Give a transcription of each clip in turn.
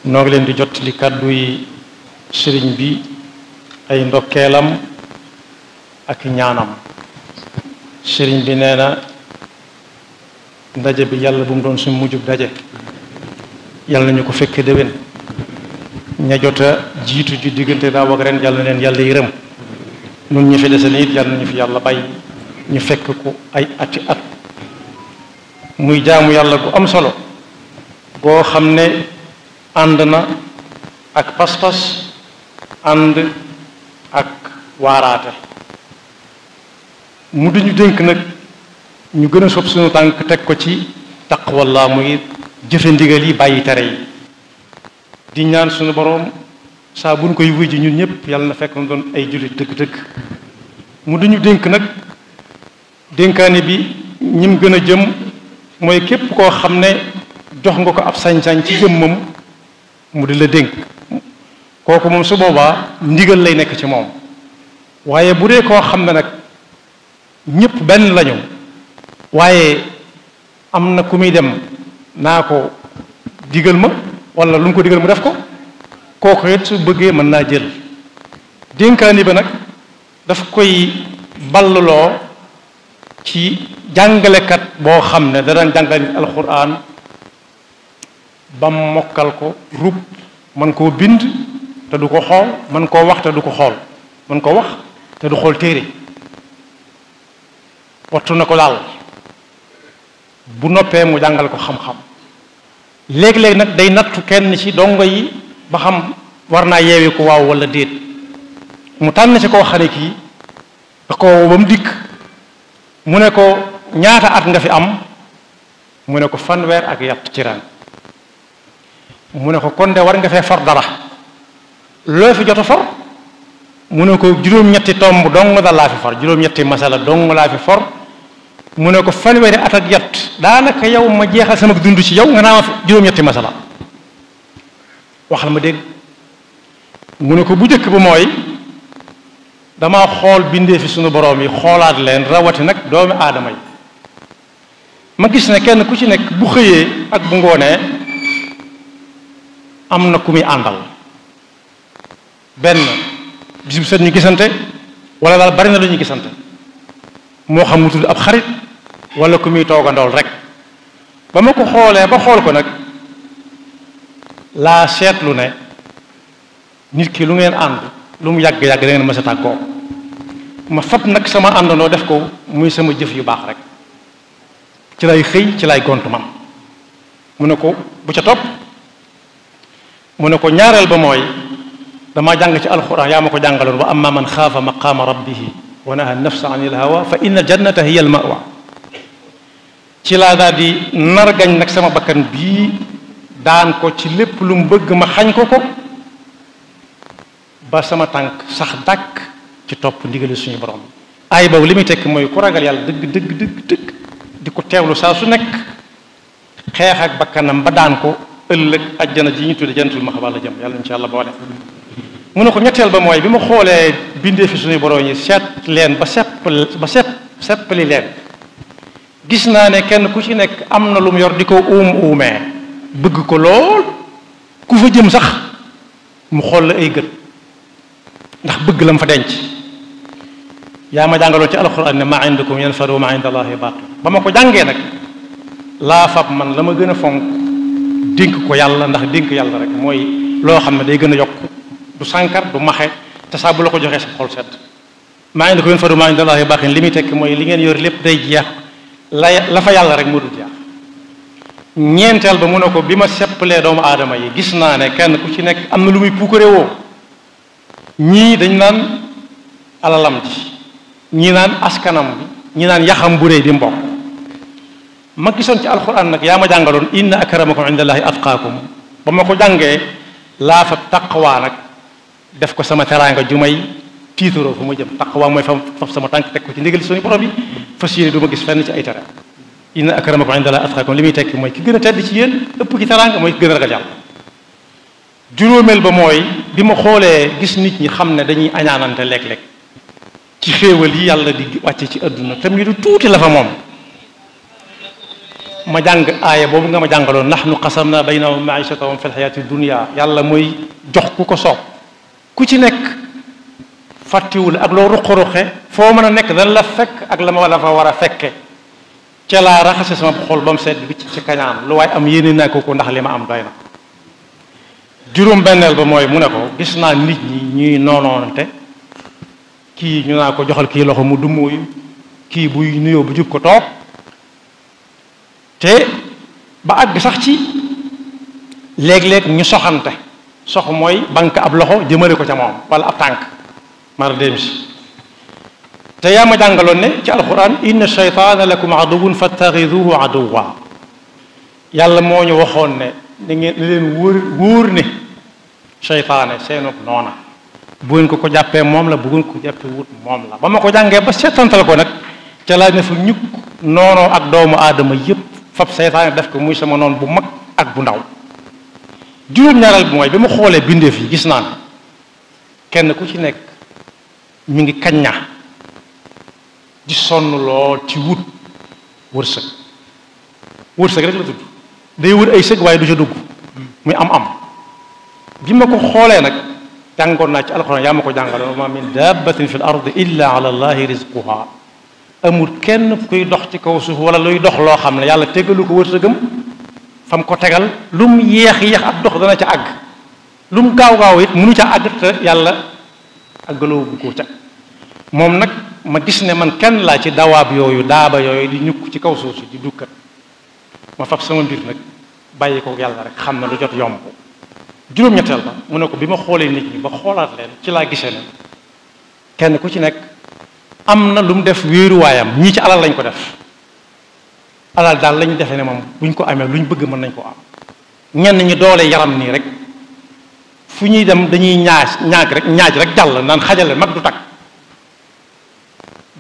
noo ngi leen di jottali kàddu yi sëriñ bi ay ndokkeelam ak ñaanam. sëriñ bi nee na ndaje bi yàlla bu mu doon suñu mujjub daje, yàlla nañu ko fekke déwén. ña jota jiitu ji diggante daaw ak ren yàlla na leen yàlla yërëm. nun ñi fi dese nit yàlla nañu fi yàlla bàyyi ñu fekk ko ay ati at. muy jaamu yàlla gu am solo goo xam ne ànd na ak pas-pas, ànd ak waaraate. mu di ñu dénk nag ñu gën a sob suñu tànk teg ko ci taqwallah, muy jëfe ndigal yi bàyyi tere yi. di ñaan suñu boroom saa buñ koy wuy ji ñun ñëpp yàlla na fekk na doon ay jullit dëgg-dëgg. mu di ñu dénk nag dénkaane bi ñim gën a jëm mooy képp koo xam ne jox nga ko ab sañ-sañ ci jëmmam mu di la dénk, kooku moom su boobaa ndigal lay nekk ci moom. waaye bu dee koo xam ne nag ñëpp benn lañu, waaye am na ku muy dem naa ko digal ma wala lu mu ko digal mu def ko, kooku it su bëggee mën naa jël. dénkaani ba nag daf koy balluloo ci jàngalekat boo xam ne da daan jàngal nit alxuraan ba mokkal ko rub, man koo bind te du ko xool, man koo wax te du ko xool, man koo wax te du xool téere, wattu na ko daal. bu noppee mu jàngal ko xam-xam. léeg-léeg nag day nattu kenn ci dongo yi ba xam war naa yeewee ko waaw wala déet. mu tànn ci koo xare kii da ko ba mu dikk mu ne ko ñaata at nga fi am, mu ne ko fanweer ak yatt ci ren. mu ne ko kon de war nga fee for dara, loo fi jot a for, mu ne ko juróom-ñetti tomb dong da laa fi for, juróom-ñetti masala dong laa fi for. mu ne ko fanweeri at ak yatt daanaka yow ma jeexal sama dund ci yow nga naa ma juróom-ñetti masala, waxal ma dégg. mu ne ko bu njëkk ba mooy dama xool bindee fi sunu boroom yi, xoolaat leen, rawati nag doomi aadama yi. ma gis ne kenn ku ci nekk bu xëyee ak bu ngoonee am na ku muy àndal. benn bis bu set ñu gisante, wala daal bari na lu ñu gisante, moo xam mu tudd ab xarit wala ku muy toogandool rek. ba ma ko xoolee ba xool ko nag laa seetlu ne nit ki lu ngeen ànd lu mu yàgg-yàgg da ngeen mës a tàggoo. ma fab nag sama àndandoo def ko muy sama jëf yu baax rek, ci lay xëy ci lay gont man. mu ne ko bu ca topp, mu ne ko ñaareel ba mooy dama jàng ci alxuraan, yaa ma ko jàngaloon, wa amma man xaafa maqaama rabbihi wa naha nafsa an il hawa fa inna jannata hiya al mawa. ci laa daal di nargañ nag sama bakkan bii daan ko ci lépp lu mu bëgg ma xañ ko ko, ba sama tànk sax dàkk ci topp ndigali suñu borom. ay boobu li muy tekk mooy ku ragal yàlla dëgg dëgg dëgg dëgg di ko teewlu saa su nekk, xeex ak bakkanam ba daan ko, ëllëg ajjana ji ñu tudde jannatul maxwa la jëm. yàlla insha allah boole. mu ne ko ñetteel ba mooy bi ma xoolee bindee fi suñu borom yi, seet leen ba seppali leen, gis naa ne kenn ku ci nekk am na lu mu yor di ko uumee, bëgg ko lool, ku fa jëm sax mu xool la ay gët ndax bëgg la mu fa denc. yaa ma jàngaloon ci alxuraan ne maa indakum yanfadu wa maa inda allahi baaqi. ba ma ko jàngee nag laa fab man la ma gën a fonk dénk ko yàlla, ndax dénk yàlla rek mooy loo xam ne day gën a yokk, du sànkar du maxe, te saa bu la ko joxee sa xol sedd. maa indakum yanfadu wa maa inda allahi baaqi li muy tekk mooy li ngeen yor lépp day jeex, la fa yàlla rek moo dul jeex. ñeenteel ba mu ne ko bi ma seppalee doomu aadama yi gis naa ne kenn ku ci nekk am na lu muy puukare woo. ñii dañ naan alalam ji, ñii naan askanam bi, ñii naan yaxam bu réy di mbokk. ma gisoon ci alxuraan nag yaa ma jàngaloon inna akramakum indallahi atqaakum. ba ma ko jàngee laa fa taqwa nag def ko sama teraanga ju may tiitaroo fu ma jëm. taqwa mooy faf sama tànk teg ko ci ndigal suñu borom yi, fas yéene du ma gis fenn ci ay tere. inna akramakum indallahi atqaakum li muy tekki mooy ki gën a tedd ci yéen, ëpp ci teraanga mooy ki gën a ragal yàlla. juróomeel ba mooy bi ma xoolee gis nit ñi xam ne dañuy añaanante léeg-léeg ci xéewal yi yàlla di wàcce ci àdduna tam yi du tuuti la fa moom. ma jàng aaya boobu nga ma jàngaloon nahnu qasamna baynahum maishatahum fi lxayaati dunia yàlla mooy jox ku ko soob ku ci nekk fàttiwul ak loo ruqe-ruqe foo mën a nekk dana la fekk ak la ma la fa war a fekke ca laa raxase sama xol ba mu sedd bi ci kañaan lu waaye am yéene naa ko ndax li ma am doy na juróom benneel ba mooy mu ne ko gis naa nit ñi ñuy noonoonante kii ñu naa ko joxal kii loxo mu dummóoyu kii buy nuyoo bu jub ko toog te ba àgg sax ci léeg-léeg ñu soxante sox mooy banque ab loxo jëmale ko ca moom wala ab tànk mara dem si te yaa ma jàngaloon ne ci alquran inna shaytaana lakum aduwun fattaxiduhu aduwa yàlla moo ñu waxoon ne da ngeen leen wóor ne shaytaane seenub noona bu ngeen ko jàppee moom la bu ngeen ko jàppee wut moom la ba ma ko jàngee ba seetantal ko nag ca laa ne fa ñukk noonoo ak doomu aadama yépp fab seytaane def ko muy sama noon bu mag ak bu ndaw juróom-ñaaral bi mooy bi ma xoolee bindeef yi gis naa ne kenn ku ci nekk mi ngi kañña di sonn lool ci wut wërsëg wërsëg rek la tudd day wër ay sëg waaye du ca dugg muy am bi ma ko xoolee nag jàngoon naa ci alxuraan yaa ma ko jàngaloon ma min dabbatin fi l ardi illa ala allahi rizquha amul kenn kuy dox ci kaw suuf wala luy dox loo xam ne yàlla tegalu ko wërsëgam fam ko tegal lu mu yéex ab dox dana ca àgg lu mu gaaw it mënu ca àgg te yàlla àggaloo bu ko ca moom nag ma gis ne man kenn laa ci dawaab yooyu daaba yooyu di ñukk ci kaw suuf si di dukkat ma fab sama mbir nag bàyyi ko yàlla rek xam na lu jot yomb juróom-ñetteel ba mu ne ko bi ma xoolee nit ñi ba xoolaat leen ci laa gisee ne kenn ku ci nekk am na lu mu def wéeruwaayam ñii ci alal lañ ko def alal daal lañ defee ne moom buñ ko amee luñ bëgg mën nañ ko am ñenn ñi doole yaram nii rek fu ñuy dem dañuy ñaaj rek jàll naan xajale mag du takk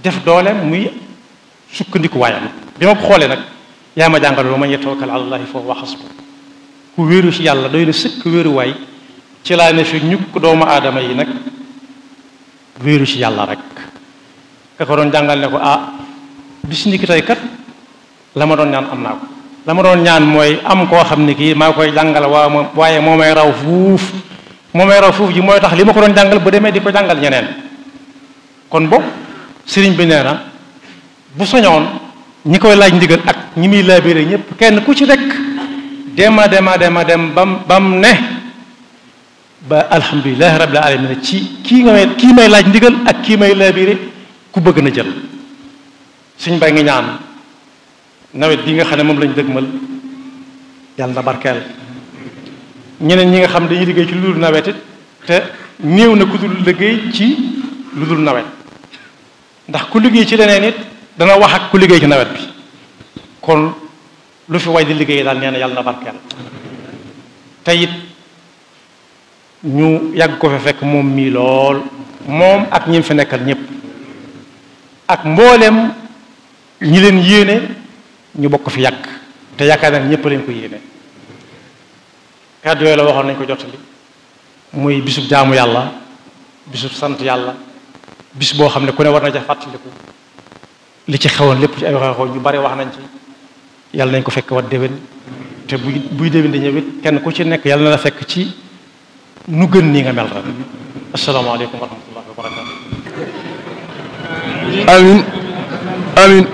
def doole muy sukkandiku waayam bi ma ko xoolee nag yaa ma jàngal wa man yatawakkal ala llahi fa huwa hasbuh ku wéeru ci yàlla doy na sëkk wéeruwaay ci laa ne fi ñukk doomu aadama yi nag wéeru ci yàlla rek ka ko doon jàngal ne ko bis ni ki tey kat la ma doon ñaan am naa ko la ma doon ñaan mooy am koo xam ne kii maa koy jàngal waaye moo may raw fuuf ji mooy tax li ma ko doon jàngal ba demee di ko jàngal ñeneen kon boog sëriñ bi nee na bu soñoon ñi koy laaj ndigal ak ñi muy laabiré ñëpp kenn ku ci rekk dem bam ne ba alhamdulilahi rabbil alamin ci kii may laaj ndigal ak kii may laabiré ku bëgg na jël suñ bay ngi ñaan nawet bi nga xam ne moom lañ dëgmal yàlla na barkeel ñeneen ñi nga xam dañuy liggéey ci lu dul nawet it te néew na ku dul liggéey ci lu dul nawet ndax ku liggéey ci leneen it dana wax ak ku liggéey ci nawet bi kon lu fi way di liggéey daal nee na yàlla na barkeel te it ñu yàgg ko fa fekk moom mii lool moom ak ñi fi nekkal ñëpp ak mboolem ñi leen yéene ñu bokk fi yàgg te yaakaar naa ñëpp leen ko yéene kàddu yooyu la waxoon nañ ko jottali muy bisub jaamu yàlla bisub sant yàlla bis boo xam ne ku ne war na ca fàttaliku li ci xewoon lépp ci ay waxee ñu bari wax nañ ci yàlla nañ ko fekk wat déwén te buy déwén di ñëwit kenn ku ci nekk yàlla na la fekk ci nu gën nii nga mel rek asalaamaaleykum wa rahmatullahi wa barakatu amin amin